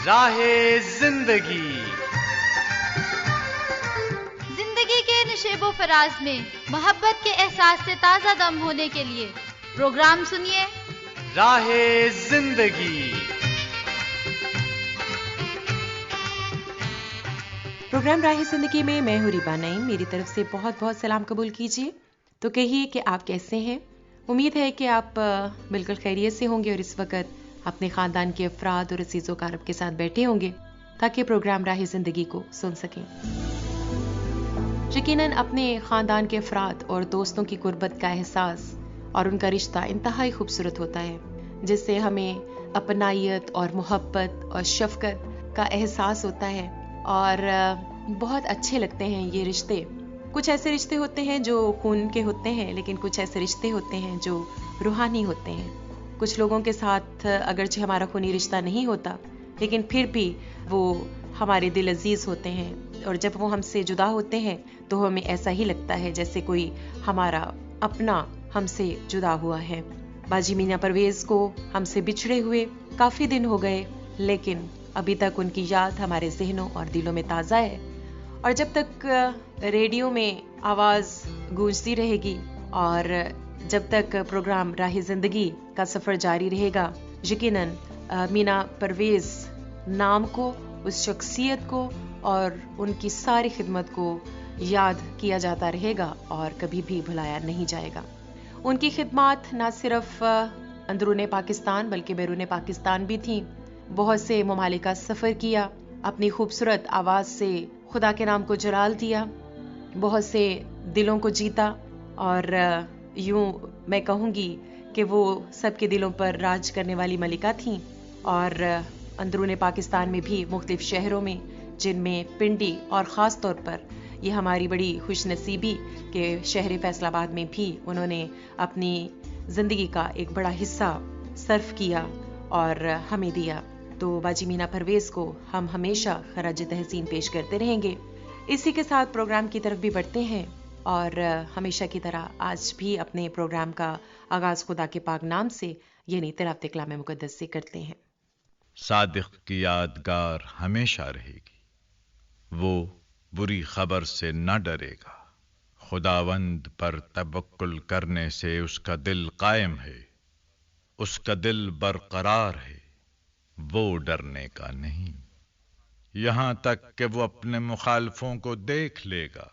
راہ زندگی زندگی کے نشیب و فراز میں محبت کے احساس سے تازہ دم ہونے کے لیے پروگرام سنیے راہ زندگی۔ پروگرام راہ زندگی میں میں ہوں ریبا نعیم، میری طرف سے بہت بہت سلام قبول کیجیے۔ تو کہیے کہ آپ کیسے ہیں؟ امید ہے کہ آپ بالکل خیریت سے ہوں گے اور اس وقت اپنے خاندان کے افراد اور عزیز و اقارب کے ساتھ بیٹھے ہوں گے تاکہ پروگرام راہ زندگی کو سن سکیں۔ یقیناً اپنے خاندان کے افراد اور دوستوں کی قربت کا احساس اور ان کا رشتہ انتہائی خوبصورت ہوتا ہے، جس سے ہمیں اپنائیت اور محبت اور شفقت کا احساس ہوتا ہے اور بہت اچھے لگتے ہیں یہ رشتے۔ کچھ ایسے رشتے ہوتے ہیں جو خون کے ہوتے ہیں، لیکن کچھ ایسے رشتے ہوتے ہیں جو روحانی ہوتے ہیں۔ کچھ لوگوں کے ساتھ اگرچہ ہمارا خونی رشتہ نہیں ہوتا، لیکن پھر بھی وہ ہمارے دل عزیز ہوتے ہیں، اور جب وہ ہم سے جدا ہوتے ہیں تو ہمیں ایسا ہی لگتا ہے جیسے کوئی ہمارا اپنا ہم سے جدا ہوا ہے۔ باجی مینا پرویز کو ہم سے بچھڑے ہوئے کافی دن ہو گئے، لیکن ابھی تک ان کی یاد ہمارے ذہنوں اور دلوں میں تازہ ہے، اور جب تک ریڈیو میں آواز گونجتی رہے گی اور جب تک پروگرام راہ زندگی کا سفر جاری رہے گا، یقیناً مینا پرویز نام کو، اس شخصیت کو اور ان کی ساری خدمت کو یاد کیا جاتا رہے گا اور کبھی بھی بھلایا نہیں جائے گا۔ ان کی خدمات نہ صرف اندرون پاکستان بلکہ بیرون پاکستان بھی تھیں۔ بہت سے ممالک کا سفر کیا، اپنی خوبصورت آواز سے خدا کے نام کو جلال دیا، بہت سے دلوں کو جیتا، اور یوں میں کہوں گی کہ وہ سب کے دلوں پر راج کرنے والی ملکہ تھیں۔ اور اندرون پاکستان میں بھی مختلف شہروں میں، جن میں پنڈی اور خاص طور پر یہ ہماری بڑی خوش نصیبی کہ شہر فیصل آباد میں بھی انہوں نے اپنی زندگی کا ایک بڑا حصہ صرف کیا اور ہمیں دیا۔ تو باجی مینا پرویز کو ہم ہمیشہ خراج تحسین پیش کرتے رہیں گے۔ اسی کے ساتھ پروگرام کی طرف بھی بڑھتے ہیں، اور ہمیشہ کی طرح آج بھی اپنے پروگرام کا آغاز خدا کے پاک نام سے یعنی تلاوت کلام مقدس سے کرتے ہیں۔ صادق کی یادگار ہمیشہ رہے گی، وہ بری خبر سے نہ ڈرے گا، خداوند پر توکل کرنے سے اس کا دل قائم ہے، اس کا دل برقرار ہے، وہ ڈرنے کا نہیں، یہاں تک کہ وہ اپنے مخالفوں کو دیکھ لے گا۔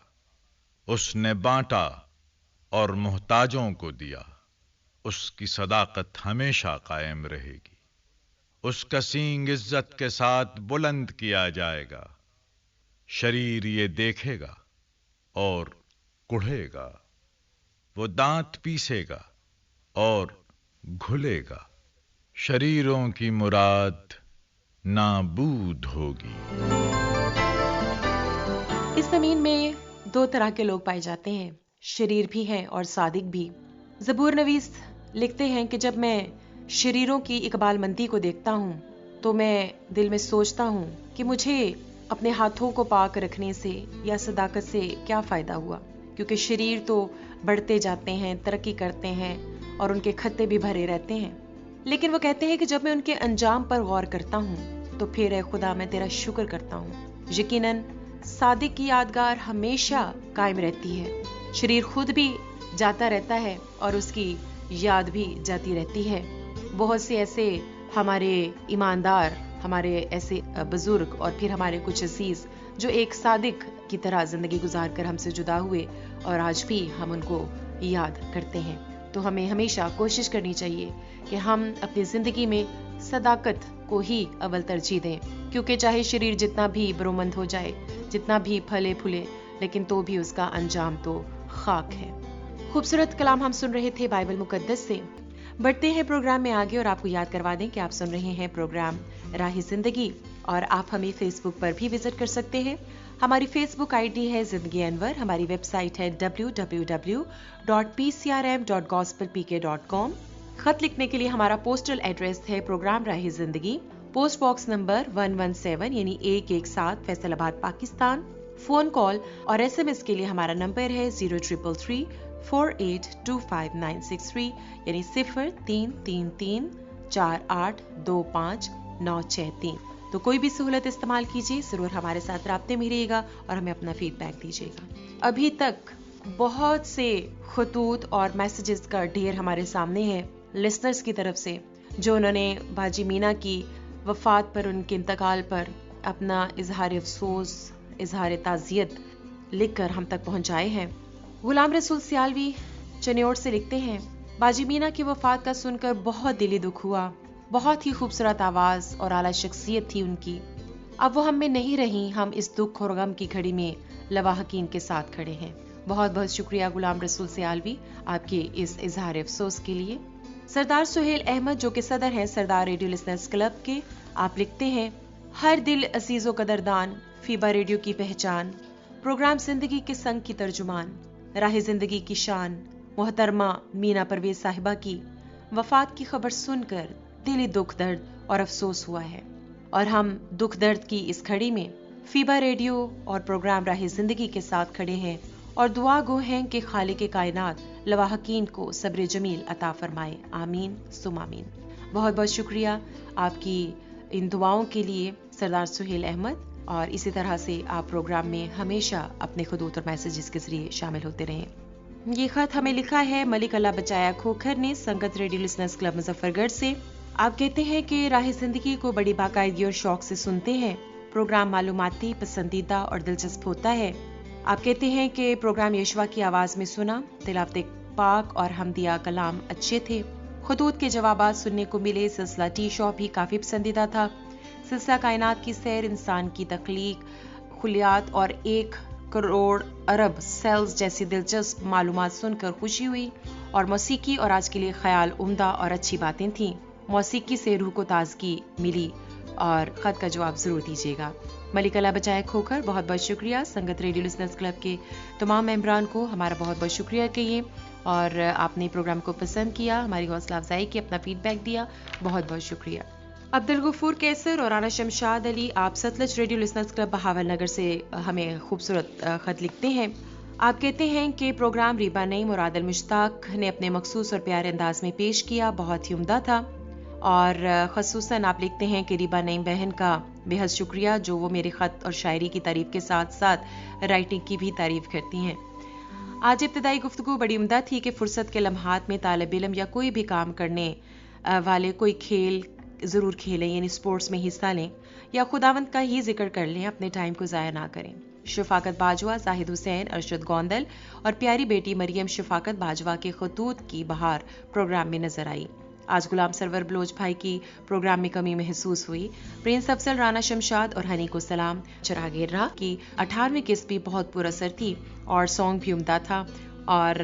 اس نے بانٹا اور محتاجوں کو دیا، اس کی صداقت ہمیشہ قائم رہے گی، اس کا سینگ عزت کے ساتھ بلند کیا جائے گا۔ شریر یہ دیکھے گا اور کڑھے گا، وہ دانت پیسے گا اور گھلے گا، شریروں کی مراد نابود ہوگی۔ اس زمین میں دو طرح کے لوگ پائے جاتے ہیں، شریر بھی ہیں اور صادق بھی۔ زبور نویس لکھتے ہیں کہ جب میں شریروں کی اقبال مندی کو دیکھتا ہوں تو میں دل میں سوچتا ہوں کہ مجھے اپنے ہاتھوں کو پاک رکھنے سے یا صداقت سے کیا فائدہ ہوا، کیونکہ شریر تو بڑھتے جاتے ہیں، ترقی کرتے ہیں اور ان کے کھتے بھی بھرے رہتے ہیں۔ لیکن وہ کہتے ہیں کہ جب میں ان کے انجام پر غور کرتا ہوں تو پھر اے خدا میں تیرا شکر کرتا ہوں۔ یقیناً صادق کی یادگار ہمیشہ قائم رہتی ہے، شریر خود بھی جاتا رہتا ہے اور اس کی یاد بھی جاتی رہتی ہے۔ بہت سے ایسے ہمارے ایماندار، ہمارے ایسے بزرگ اور پھر ہمارے کچھ عزیز جو ایک صادق کی طرح زندگی گزار کر ہم سے جدا ہوئے، اور آج بھی ہم ان کو یاد کرتے ہیں۔ تو ہمیں ہمیشہ کوشش کرنی چاہیے کہ ہم اپنی زندگی میں صداقت کو ہی اول ترجیح دیں، کیونکہ چاہے شریر جتنا بھی برومند ہو جائے، جتنا بھی پھلے پھولے، لیکن تو بھی اس کا انجام تو خاک ہے۔ خوبصورت کلام ہم سن رہے تھے بائبل مقدس سے۔ بڑھتے ہیں پروگرام میں آگے، اور آپ کو یاد کروا دیں کہ آپ سن رہے ہیں پروگرام راہ زندگی، اور آپ ہمیں فیس بک پر بھی وزٹ کر سکتے ہیں۔ ہماری فیس بک آئی ڈی ہے زندگی انور، ہماری ویب سائٹ ہے www.pcrm.gospelpk.com۔ خط لکھنے کے لیے ہمارا پوسٹل ایڈریس ہے پروگرام راہ زندگی، پوسٹ باکس نمبر 117 یعنی 117 فیصل آباد پاکستان۔ فون کال اور SMS کے لیے ہمارا نمبر ہے 0333482596 یعنی 0333482596 963۔ तो कोई भी सहूलत इस्तेमाल कीजिए, जरूर हमारे साथ राब्ते में रहिएगा और हमें अपना फीडबैक दीजिएगा। अभी तक बहुत से खतूत और मैसेजेस का ढेर हमारे सामने है लिसनर्स की तरफ से, जो उन्होंने बाजी मीना की वफात पर, उनके इंतकाल पर अपना इजहार अफसोस, इजहार ताज़ियत लिखकर हम तक पहुंचाए हैं। गुलाम रसूल सियालवी चनियोड़ से लिखते हैं, बाजी मीना की वफात का सुनकर बहुत दिली दुख हुआ। बहुत ही खूबसूरत आवाज और आला शख्सियत थी उनकी। अब वो हम में नहीं रही। हम इस दुख और गम की घड़ी में लवाहकीन के साथ खड़े हैं। बहुत बहुत शुक्रिया गुलाम रसूल सियालवी आपके इस इजहार अफसोस के लिए। सरदार सुहेल अहमद जो कि सदर हैं सरदार रेडियो लिसनर्स क्लब के, आप लिखते हैं, हर दिल अजीजो कदरदान, फीबा रेडियो की पहचान, प्रोग्राम जिंदगी के संग की तर्जुमान, राह जिंदगी की शान, मोहतरमा मीना परवेज साहिबा की वफात की खबर सुनकर दिली दुख दर्द और अफसोस हुआ है, और हम दुख दर्द की इस घड़ी में फीबा रेडियो और प्रोग्राम राह जिंदगी के साथ खड़े हैं और दुआ गो हैं कि खालिक कायनात लवाहकीन को सब्र जमील अता फरमाए। आमीन सुम आमीन। बहुत बहुत शुक्रिया आपकी इन दुआओं के लिए सरदार सुहेल अहमद, और इसी तरह से आप प्रोग्राम में हमेशा अपने खुदूत और मैसेजेस के जरिए शामिल होते रहें। ये खत हमें लिखा है मलिक अल्लाह बचाया खोखर ने संगत रेडियो लिसनर्स क्लब मुजफ्फरगढ़ से। आप कहते हैं कि राह जिंदगी को बड़ी बाकायदगी और शौक से सुनते हैं। प्रोग्राम मालूमाती, पसंदीदा और दिलचस्प होता है। आप कहते हैं कि प्रोग्राम यशवा की आवाज में सुना, तिलावत पाक और हमदिया कलाम अच्छे थे। खुतूत के जवाबात सुनने को मिले। सिलसिला टी शॉप भी काफी पसंदीदा था। सिलसिला कायनात की सैर, इंसान की तख्लीक, खुलियात और 1 करोड़ अरब सेल्स जैसी दिलचस्प मालूमात सुनकर खुशी हुई। और मौसीकी और आज के लिए ख्याल उम्दा और अच्छी बातें थीं। मौसीकी से रूह को ताजगी मिली। और खत का जवाब जरूर दीजिएगा। मलिक अल्लाह बचाए खोखर, बहुत बहुत शुक्रिया। संगत रेडियो लिसनर्स क्लब के तमाम मेंबरान को हमारा बहुत बहुत शुक्रिया कहिए, और आपने प्रोग्राम को पसंद किया, हमारी हौसला अफजाई की, अपना फीडबैक दिया, बहुत बहुत शुक्रिया। अब्दुल गफूर कैसर और राना शमशाद अली, आप Sutlej radio listeners club Bahawalnagar से हमें खूबसूरत खत लिखते हैं। आप कहते हैं कि प्रोग्राम रीबा नईम और आदिल मुश्ताक ने अपने मखसूस और प्यारे अंदाज में पेश किया, बहुत ही उम्दा था। और खसूसन आप लिखते हैं कि रीबा नईम बहन का बेहद शुक्रिया, जो वो मेरे खत और शायरी की तारीफ के साथ साथ राइटिंग की भी तारीफ करती हैं। आज इब्तिदाई गुफ्तगू बड़ी उम्दा थी कि फुर्सत के लम्हात में तालिब इल्म या कोई भी काम करने वाले कोई खेल जरूर खेलें, यानी स्पोर्ट्स में हिस्सा लें या खुदावंद का ही जिक्र कर लें, अपने टाइम को ज़ाया ना करें। शफाकत बाजवा, जाहिद हुसैन, अरशद गोंदल और प्यारी बेटी मरियम शफाकत बाजवा के खतूत की बहार प्रोग्राम में नजर आई। आज गुलाम सरवर बलोच भाई की प्रोग्राम में कमी महसूस हुई। प्रिंस अफजल, राना शमशाद और हनी को सलाम। चिरागे राह की 18वीं किस्त भी बहुत पुरअसर थी और सॉन्ग भी उम्दा था। और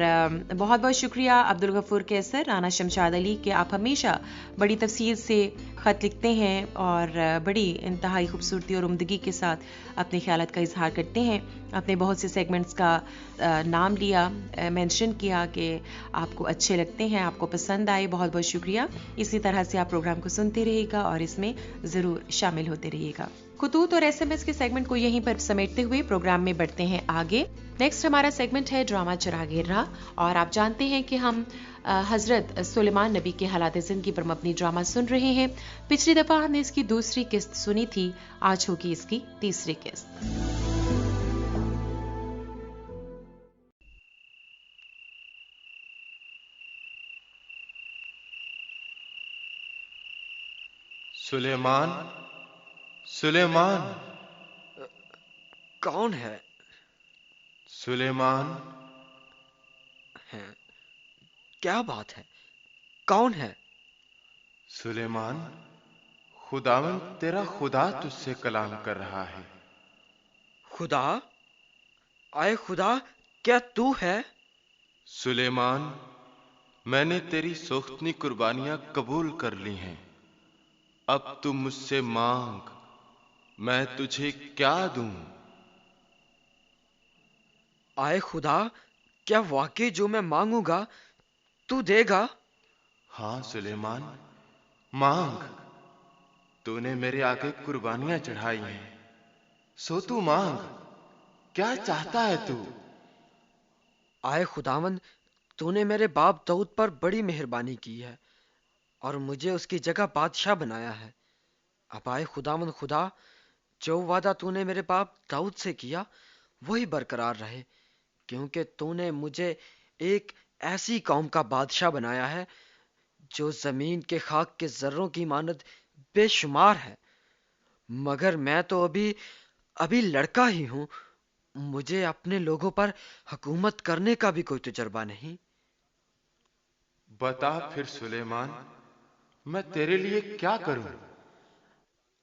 बहुत बहुत शुक्रिया अब्दुल गफूर कैसर, राना शमशाद अली के, आप हमेशा बड़ी तफसील से ख़त लिखते हैं और बड़ी इंतहाई खूबसूरती और उम्दगी के साथ अपने ख्यालात का इजहार करते हैं। आपने बहुत से सेगमेंट्स का नाम लिया, मेंशन किया कि आपको अच्छे लगते हैं, आपको पसंद आए, बहुत बहुत शुक्रिया। इसी तरह से आप प्रोग्राम को सुनते रहिएगा और इसमें ज़रूर शामिल होते रहिएगा। खुतूत और SMS के सेगमेंट को यहीं पर समेटते हुए प्रोग्राम में बढ़ते हैं आगे। नेक्स्ट हमारा सेगमेंट है ड्रामा चिरागे राह, और आप जानते हैं कि हम हजरत सुलेमान नबी के हालात जिंदगी पर मबनी ड्रामा सुन रहे हैं। पिछली दफा हमने इसकी दूसरी किस्त सुनी थी, आज होगी इसकी तीसरी किस्त। सुलेमान, सुलेमान, कौन है? सुलेमान है? क्या बात है? कौन है? सुलेमान, खुदावन तेरा खुदा तुझसे कलाम कर रहा है। खुदा? आए खुदा, क्या तू है? सुलेमान, मैंने तेरी सोख्तनी कुर्बानियां कबूल कर ली हैं। अब तू मुझसे मांग, मैं तुझे क्या दूं? आए खुदा, क्या वाकई जो मैं मांगूंगा तू देगा? हाँ सुलेमान, मांग। तूने मेरे आगे कुर्बानियां चढ़ाई हैं, सो तू मांग। क्या चाहता है तू? आए खुदावन, तूने मेरे बाप दाऊद पर बड़ी मेहरबानी की है और मुझे उसकी जगह बादशाह बनाया है। अब आए खुदावंद खुदा, जो वादा तूने मेरे बाप दाऊद से किया वही बरकरार रहे, क्योंकि तूने मुझे एक ऐसी कौम का बादशाह बनाया है जो जमीन के खाक के जर्रों की मानद बेशुमार है। मगर मैं तो अभी अभी लड़का ही हूं, मुझे अपने लोगों पर हुकूमत करने का भी कोई तजुर्बा नहीं। बता फिर सुलेमान, मैं तेरे लिए क्या करूं?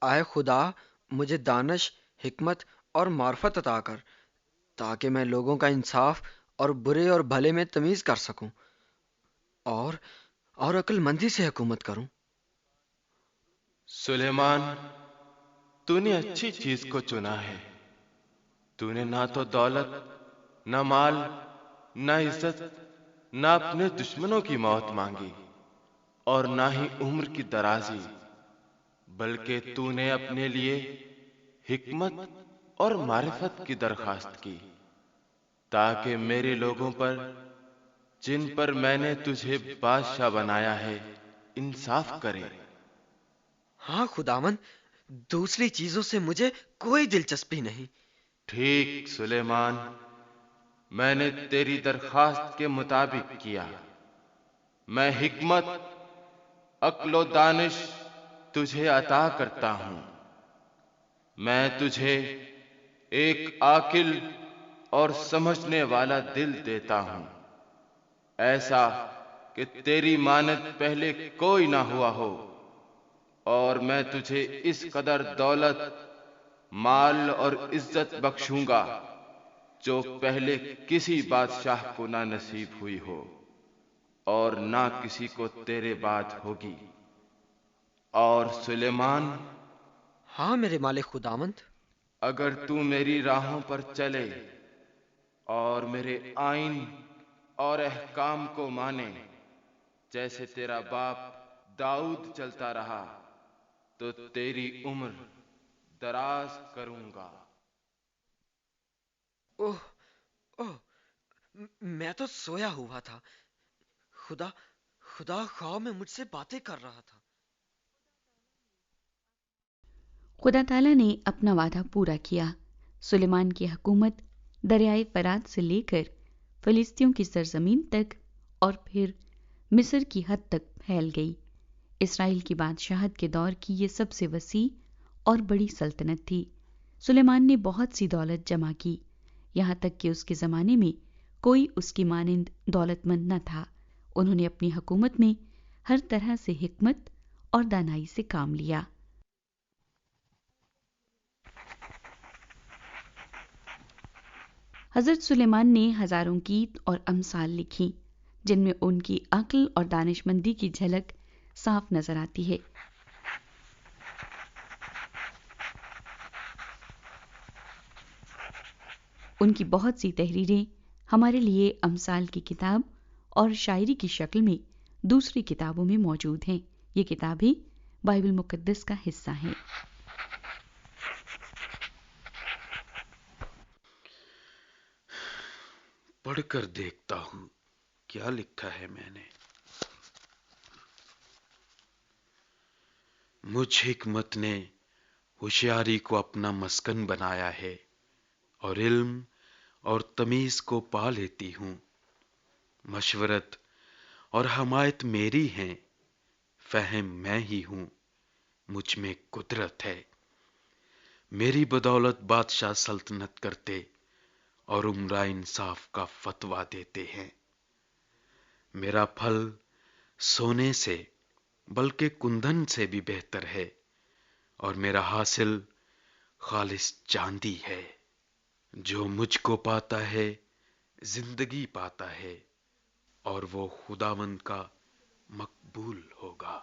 आए खुदा, मुझे दानिश, हिकमत और मार्फत अता कर, ताकि मैं लोगों का इंसाफ और बुरे और भले में तमीज कर सकूं और अक्लमंदी से हुकूमत करूं। सुलेमान, तूने अच्छी चीज को चुना है। तूने ना तो दौलत, ना माल, ना इज्जत, ना अपने दुश्मनों की मौत मांगी और ना ही उम्र की दराजी, बल्कि तूने अपने लिए हिकमत और मारिफत की दरखास्त की, ताकि मेरे लोगों पर, जिन पर मैंने तुझे बादशाह बनाया है, इंसाफ करे। हाँ खुदावन, दूसरी चीजों से मुझे कोई दिलचस्पी नहीं। ठीक सुलेमान, मैंने तेरी दरखास्त के मुताबिक किया। मैं हिकमत, अक्ल व दानिश तुझे अता करता हूं। मैं तुझे एक आकिल और समझने वाला दिल देता हूं, ऐसा कि तेरी मानद पहले कोई ना हुआ हो। और मैं तुझे इस कदर दौलत, माल और इज्जत बख्शूंगा जो पहले किसी बादशाह को ना नसीब हुई हो और ना किसी को तेरे बाद होगी। और सुलेमान, हाँ मेरे मालिक खुदावंद, अगर तू मेरी राहों पर चले और मेरे आइन और अहकाम को माने, जैसे तेरा बाप दाऊद चलता रहा, तो तेरी उम्र दराज करूंगा। ओह ओह, मैं तो सोया हुआ था। खुदा खुदा ख्वाब में मुझसे बातें कर रहा था। खुदा ताला ने अपना वादा पूरा किया। सुलेमान की हुकूमत दरियाए फरात से लेकर फिलिस्तियों की सरजमीन तक और फिर मिस्र की हद तक फैल गई। इसराइल की बादशाहत के दौर की ये सबसे वसी और बड़ी सल्तनत थी। सुलेमान ने बहुत सी दौलत जमा की, यहाँ तक कि उसके ज़माने में कोई उसकी मानिंद दौलतमंद न था। उन्होंने अपनी हुकूमत में हर तरह से हिकमत और दानाई से काम लिया। हजरत सुलेमान ने हजारों गीत और अमसाल लिखी, जिनमें उनकी अक्ल और दानिशमंदी की झलक साफ नजर आती है। उनकी बहुत सी तहरीरें हमारे लिए अमसाल की किताब और शायरी की शक्ल में दूसरी किताबों में मौजूद हैं। ये किताबें बाइबल मुकद्दस का हिस्सा हैं। पढ़कर देखता हूं क्या लिखा है मैंने। मुझ हिकमत ने होशियारी को अपना मस्कन बनाया है और इल्म और तमीज को पा लेती हूं। मशवरत और हमायत मेरी हैं, फहम मैं ही हूं, मुझ में कुदरत है। मेरी बदौलत बादशाह सल्तनत करते और उम्रा इंसाफ का फतवा देते हैं। मेरा फल सोने से बल्कि कुंदन से भी बेहतर है और मेरा हासिल खालिस चांदी है। जो मुझको पाता है जिंदगी पाता है और वो खुदावंद का मकबूल होगा।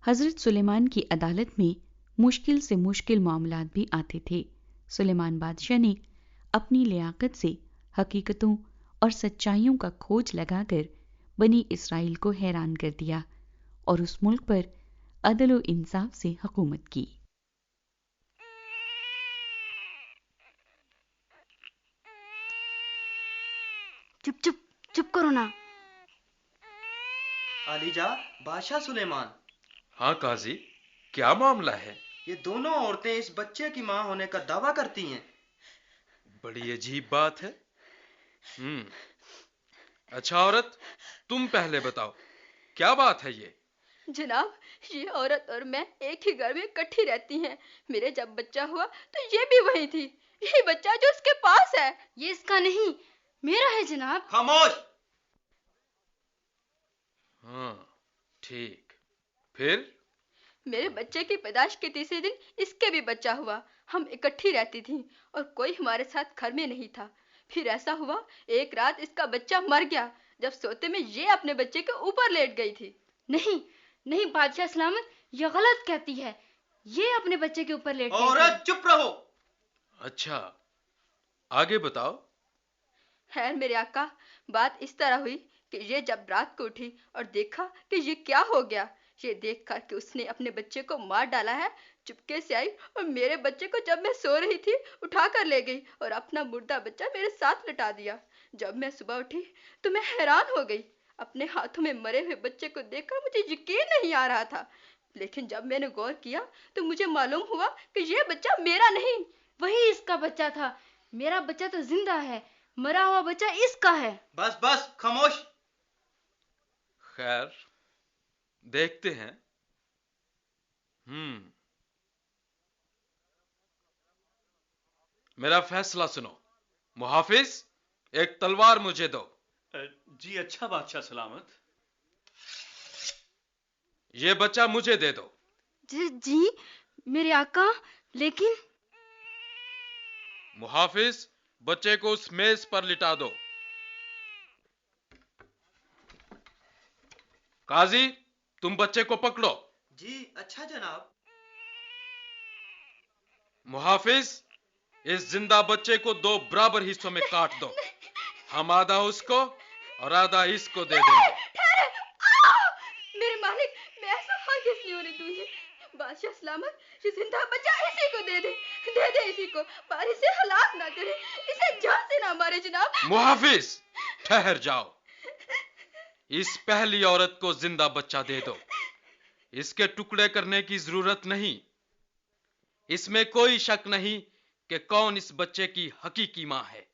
हजरत सुलेमान की अदालत में मुश्किल से मुश्किल मामलात भी आते थे। सुलेमान बादशाह ने अपनी लियाकत से हकीकतों और सच्चाइयों का खोज लगाकर बनी इसराइल को हैरान कर दिया और उस मुल्क पर अदल व इंसाफ से हुकूमत की। चुप चुप चुप करो ना। आलीजा, बादशाह सुलेमान। हाँ काजी, क्या मामला है? ये दोनों औरतें इस बच्चे की मां होने का दावा करती हैं। बड़ी अजीब बात है। अच्छा औरत, तुम पहले बताओ, क्या बात है ये? जनाब, ये औरत और मैं एक ही घर में इकट्ठी रहती हैं। मेरे जब बच्चा हुआ तो ये भी वही थी। यही बच्चा जो उसके पास है। ये इसका नहीं, मेरा है जनाब। खामोश। हाँ, ठीक। फिर? मेरे बच्चे की पैदाइश के तीसरे दिन इसके भी बच्चा हुआ। हम इकट्ठी रहती थी और कोई हमारे साथ घर में नहीं था। फिर ऐसा हुआ, एक रात इसका बच्चा मर गया। जब सोते में ये अपने बच्चे के ऊपर लेट गई थी। नहीं नहीं बादशाह सलामत, ये गलत कहती है। ये अपने बच्चे के ऊपर लेट गई थी। औरत चुप रहो। अच्छा, आगे बताओ। खैर मेरे आका, बात इस तरह हुई कि ये जब रात को उठी और देखा कि ये क्या हो गया, ये देख कर कि उसने अपने बच्चे को मार डाला है, चुपके से आई और मेरे बच्चे को जब मैं सो रही थी उठा कर ले गई और अपना मुर्दा बच्चा मेरे साथ लटा दिया। जब मैं सुबह उठी तो मैं हैरान हो गई। अपने हाथों में मरे हुए बच्चे को देखकर मुझे यकीन नहीं आ रहा था। लेकिन जब मैंने गौर किया तो मुझे मालूम हुआ कि ये बच्चा मेरा नहीं, वही इसका बच्चा था। मेरा बच्चा तो जिंदा है, मरा हुआ बच्चा इसका है। बस बस, खामोश। खैर, देखते हैं। मेरा फैसला सुनो। मुहाफिज, एक तलवार मुझे दो। जी अच्छा बादशाह सलामत। ये बच्चा मुझे दे दो। जी मेरे आका, लेकिन। मुहाफिज, बच्चे को उस मेज पर लिटा दो। काजी, तुम बच्चे को पकड़ो। जी अच्छा जनाब। मुहाफिज, इस जिंदा बच्चे को 2 बराबर हिस्सों में काट दो। हम आधा उसको और आधा इसको दे देंगे। मेरे मालिक, मैं ऐसा हरगिज़ नहीं होने दूंगी। बादशाह सलामत, ये जिंदा बच्चा इसी को दे दे इसी को। पर इसे हलाक ना करे, इसे जान से ना मारे जनाब। मुहाफिज, ठहर जाओ। इस पहली औरत को जिंदा बच्चा दे दो। इसके टुकड़े करने की जरूरत नहीं। इसमें कोई शक नहीं कि कौन इस बच्चे की हकीकी मां है।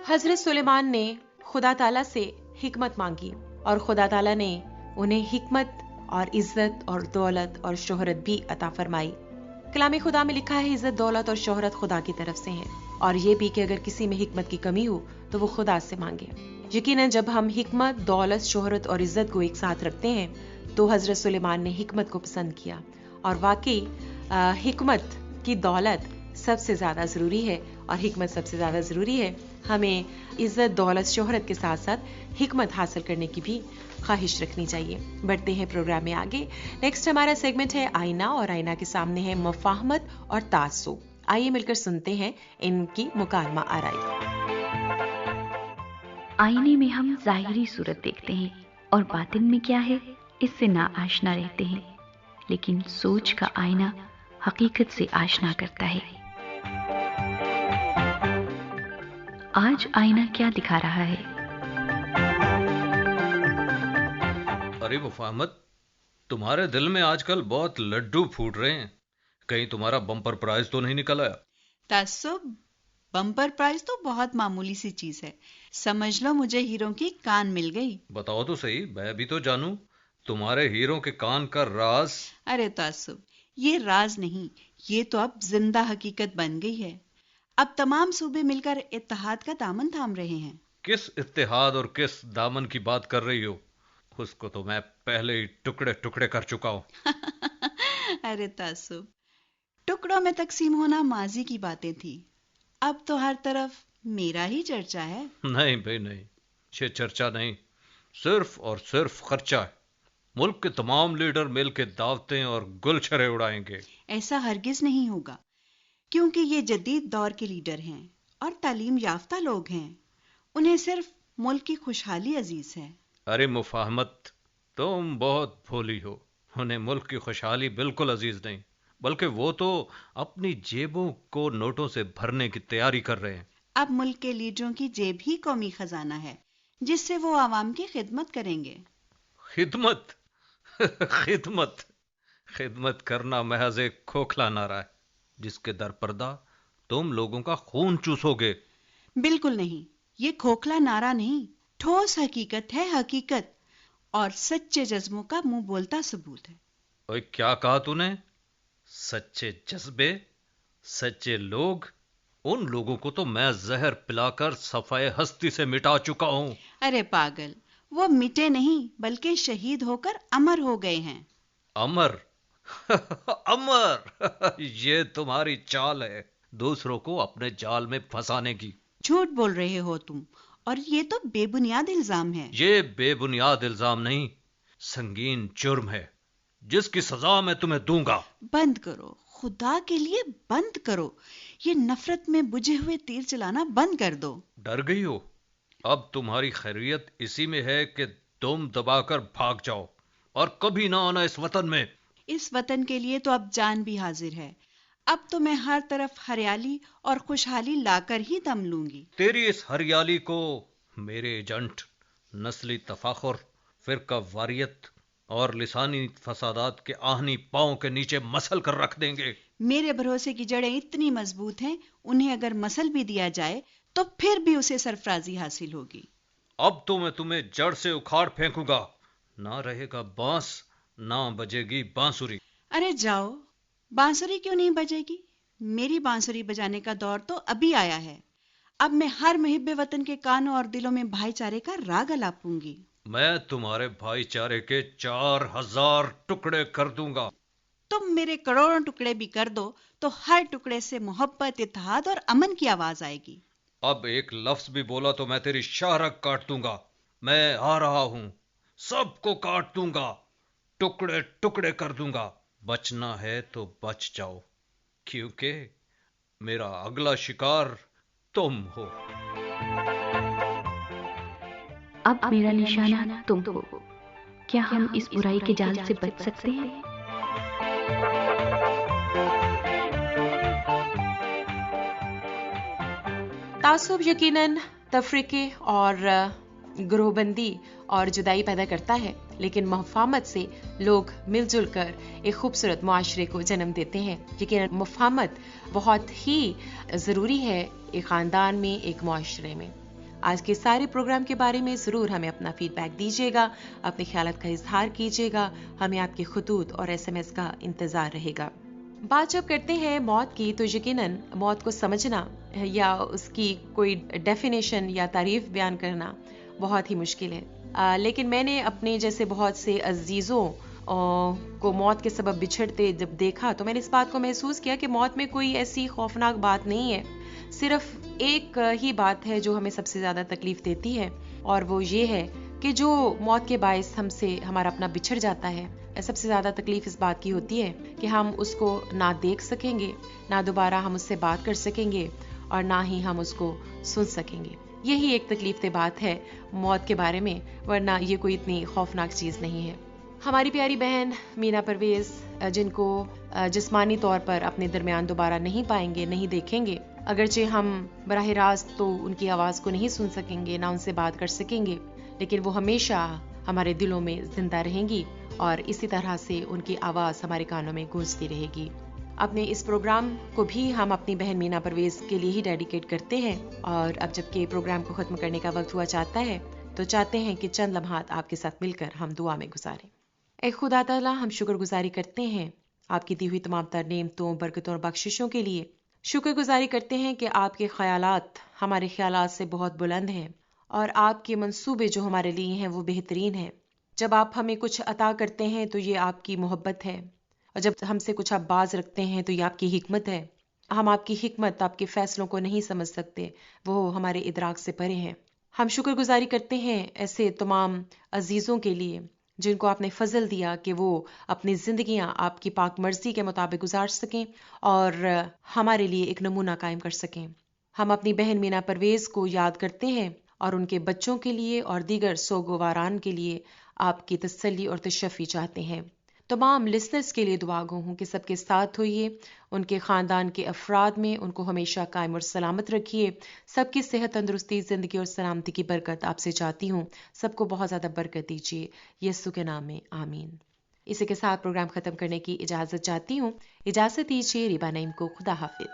हजरत सुलेमान ने खुदा ताला से हिकमत मांगी और खुदा ताला ने उन्हें हिकमत और इज्जत और दौलत और शोहरत भी अता फरमाई। कलाम खुदा में लिखा है, इज्जत दौलत और शोहरत खुदा की तरफ से हैं, और ये भी कि अगर किसी में हिकमत की कमी हो तो वो खुदा से मांगे। यकीनन जब हम हिकमत, दौलत, शोहरत और इज्जत को एक साथ रखते हैं तो हजरत सुलेमान ने हिकमत को पसंद किया। और वाकई हिकमत की दौलत सबसे ज्यादा जरूरी है और हिकमत सबसे ज्यादा जरूरी है। हमें इज्जत, दौलत, शोहरत के साथ साथ हिकमत हासिल करने की भी ख्वाहिश रखनी चाहिए। बढ़ते हैं प्रोग्राम में आगे। नेक्स्ट हमारा सेगमेंट है आईना, और आईना के सामने है मुफाहमत और तासुब। आइए मिलकर सुनते हैं इनकी मुकालमा आराई। आईने में हम जाहिरी सूरत देखते हैं और बातिन में क्या है इससे ना आशना रहते हैं, लेकिन सोच का आईना हकीकत से आशना करता है। आज आईना क्या दिखा रहा है? अरे मुफाहमत, तुम्हारे दिल में आजकल बहुत लड्डू फूट रहे हैं। कहीं तुम्हारा बम्पर प्राइज तो नहीं निकल आया? तासुब, बम्पर प्राइज तो बहुत मामूली सी चीज है। समझ लो मुझे हीरों की कान मिल गई। बताओ तो सही, मैं भी तो जानूं तुम्हारे हीरों के कान का राज। अरे तासुब, ये राज नहीं, ये तो अब जिंदा हकीकत बन गई है। अब तमाम सूबे मिलकर इत्तेहाद का दामन थाम रहे हैं। किस इत्तेहाद और किस दामन की बात कर रही हो? उसको तो मैं पहले ही टुकड़े टुकड़े कर चुका हूं। अरे तासुब, टुकड़ों में तकसीम होना माजी की बातें थी। अब तो हर तरफ मेरा ही चर्चा है। नहीं भाई नहीं, ये चर्चा नहीं, सिर्फ और सिर्फ खर्चा है। मुल्क के तमाम लीडर मिल के दावतें और गुलछरे उड़ाएंगे। ऐसा हरगिज नहीं होगा, क्योंकि ये जदीद दौर के लीडर हैं और तालीम याफ्ता लोग हैं। उन्हें सिर्फ मुल्क की खुशहाली अजीज है। अरे मुफाहमत, तुम बहुत भोली हो। उन्हें मुल्क की खुशहाली बिल्कुल अजीज नहीं, बल्कि वो तो अपनी जेबों को नोटों से भरने की तैयारी कर रहे हैं। اب ملک کے لیڈروں کی جیب ہی قومی خزانہ ہے جس سے وہ عوام کی خدمت کریں گے۔ خدمت خدمت خدمت کرنا محض ایک کھوکھلا نعرہ ہے جس کے در پردہ تم لوگوں کا خون چوسو گے۔ بالکل نہیں، یہ کھوکھلا نعرہ نہیں، ٹھوس حقیقت ہے، حقیقت اور سچے جذبوں کا منہ بولتا ثبوت ہے۔ اوے کیا کہا تو نے؟ سچے جذبے، سچے لوگ؟ ان لوگوں کو تو میں زہر پلا کر صفائے ہستی سے مٹا چکا ہوں۔ ارے پاگل، وہ مٹے نہیں بلکہ شہید ہو کر امر ہو گئے ہیں۔ امر امر یہ تمہاری چال ہے دوسروں کو اپنے جال میں پھنسانے کی۔ جھوٹ بول رہے ہو تم، اور یہ تو بے بنیاد الزام ہے۔ یہ بے بنیاد الزام نہیں، سنگین جرم ہے جس کی سزا میں تمہیں دوں گا۔ بند کرو، خدا کے لیے بند کرو، یہ نفرت میں بجھے ہوئے تیر چلانا بند کر دو۔ ڈر گئی ہو؟ اب تمہاری خیریت اسی میں ہے کہ تم دبا کر بھاگ جاؤ اور کبھی نہ آنا اس وطن میں۔ اس وطن کے لیے تو اب جان بھی حاضر ہے، اب تو میں ہر طرف ہریالی اور خوشحالی لا کر ہی دم لوں گی۔ تیری اس ہریالی کو میرے ایجنٹ نسلی تفاخر، فرقہ واریت اور لسانی فسادات کے آہنی پاؤں کے نیچے مسل کر رکھ دیں گے۔ میرے بھروسے کی جڑیں اتنی مضبوط ہیں، انہیں اگر مسل بھی دیا جائے تو پھر بھی اسے سرفرازی حاصل ہوگی۔ اب تو میں تمہیں جڑ سے اکھاڑ پھینکوں گا، نہ رہے گا بانس، نہ بجے گی بانسری۔ ارے جاؤ، بانسری کیوں نہیں بجے گی؟ میری بانسری بجانے کا دور تو ابھی آیا ہے۔ اب میں ہر محب وطن کے کانوں اور دلوں میں بھائی چارے کا راگ الاپوں گی۔ میں تمہارے بھائی چارے کے 4000 ٹکڑے کر دوں گا۔ تم میرے کروڑوں ٹکڑے بھی کر دو تو ہر ٹکڑے سے محبت، اتحاد اور امن کی آواز آئے گی۔ اب ایک لفظ بھی بولا تو میں تیری شاہرگ کاٹ دوں گا۔ میں آ رہا ہوں، سب کو کاٹ دوں گا، ٹکڑے ٹکڑے کر دوں گا۔ بچنا ہے تو بچ جاؤ، کیونکہ میرا اگلا شکار تم ہو۔ اب میرا نشانہ تم ہو، کیا ہم اس برائی کے جال سے بچ سکتے ہیں؟ تعصب یقیناً تفریقے اور گروہ بندی اور جدائی پیدا کرتا ہے، لیکن مفاہمت سے لوگ مل جل کر ایک خوبصورت معاشرے کو جنم دیتے ہیں۔ یقیناً مفاہمت بہت ہی ضروری ہے ایک خاندان میں، ایک معاشرے میں۔ آج کے سارے پروگرام کے بارے میں ضرور ہمیں اپنا فیڈ بیک دیجیے گا، اپنے خیالات کا اظہار کیجیے گا، ہمیں آپ کے خطوط اور SMS کا انتظار رہے گا۔ بات جب کرتے ہیں موت کی تو یقیناً موت کو سمجھنا یا اس کی کوئی ڈیفینیشن یا تعریف بیان کرنا بہت ہی مشکل ہے، لیکن میں نے اپنے جیسے بہت سے عزیزوں کو موت کے سبب بچھڑتے جب دیکھا تو میں نے اس بات کو محسوس کیا کہ موت میں کوئی ایسی خوفناک بات نہیں ہے، صرف ایک ہی بات ہے جو ہمیں سب سے زیادہ تکلیف دیتی ہے، اور وہ یہ ہے کہ جو موت کے باعث ہم سے ہمارا اپنا بچھڑ جاتا ہے، سب سے زیادہ تکلیف اس بات کی ہوتی ہے کہ ہم اس کو نہ دیکھ سکیں گے، نہ دوبارہ ہم اس سے بات کر سکیں گے، اور نہ ہی ہم اس کو سن سکیں گے۔ یہی ایک تکلیف دہ بات ہے موت کے بارے میں، ورنہ یہ کوئی اتنی خوفناک چیز نہیں ہے۔ ہماری پیاری بہن مینا پرویز، جن کو جسمانی طور پر اپنے درمیان دوبارہ نہیں پائیں گے، نہیں دیکھیں گے، اگرچہ ہم براہ راست تو ان کی آواز کو نہیں سن سکیں گے، نہ ان سے بات کر سکیں گے، لیکن وہ ہمیشہ ہمارے دلوں میں زندہ رہیں گی، اور اسی طرح سے ان کی آواز ہمارے کانوں میں گونجتی رہے گی۔ اپنے اس پروگرام کو بھی ہم اپنی بہن مینا پرویز کے لیے ہی ڈیڈیکیٹ کرتے ہیں، اور اب جبکہ پروگرام کو ختم کرنے کا وقت ہوا چاہتا ہے تو چاہتے ہیں کہ چند لمحات آپ کے ساتھ مل کر ہم دعا میں گزاریں۔ اے خدا تعالیٰ، ہم شکر گزاری کرتے ہیں آپ کی دی ہوئی تمام تر نعمتوں، برکتوں اور بخششوں کے لیے۔ شکر گزاری کرتے ہیں کہ آپ کے خیالات ہمارے خیالات سے بہت بلند ہیں، اور آپ کے منصوبے جو ہمارے لیے ہیں وہ بہترین ہیں۔ جب آپ ہمیں کچھ عطا کرتے ہیں تو یہ آپ کی محبت ہے، اور جب ہم سے کچھ آپ باز رکھتے ہیں تو یہ آپ کی حکمت ہے۔ ہم آپ کی حکمت، آپ کے فیصلوں کو نہیں سمجھ سکتے، وہ ہمارے ادراک سے پرے ہیں۔ ہم شکر گزاری کرتے ہیں ایسے تمام عزیزوں کے لیے جن کو آپ نے فضل دیا کہ وہ اپنی زندگیاں آپ کی پاک مرضی کے مطابق گزار سکیں اور ہمارے لیے ایک نمونہ قائم کر سکیں۔ ہم اپنی بہن مینا پرویز کو یاد کرتے ہیں اور ان کے بچوں کے لیے اور دیگر سوگواران کے لیے آپ کی تسلی اور تشفی چاہتے ہیں۔ تمام لسنرز کے لیے دعا گو ہوں کہ سب کے ساتھ ہوئیے، ان کے خاندان کے افراد میں ان کو ہمیشہ قائم اور سلامت رکھیے. سب کی صحت، تندرستی، زندگی اور سلامتی کی برکت آپ سے چاہتی ہوں. سب کو بہت زیادہ برکت دیجیے، یسوع کے نام میں آمین. اسی کے ساتھ پروگرام ختم کرنے کی اجازت چاہتی ہوں. اجازت دیجیے. ریبا نعیم کو خدا حافظ.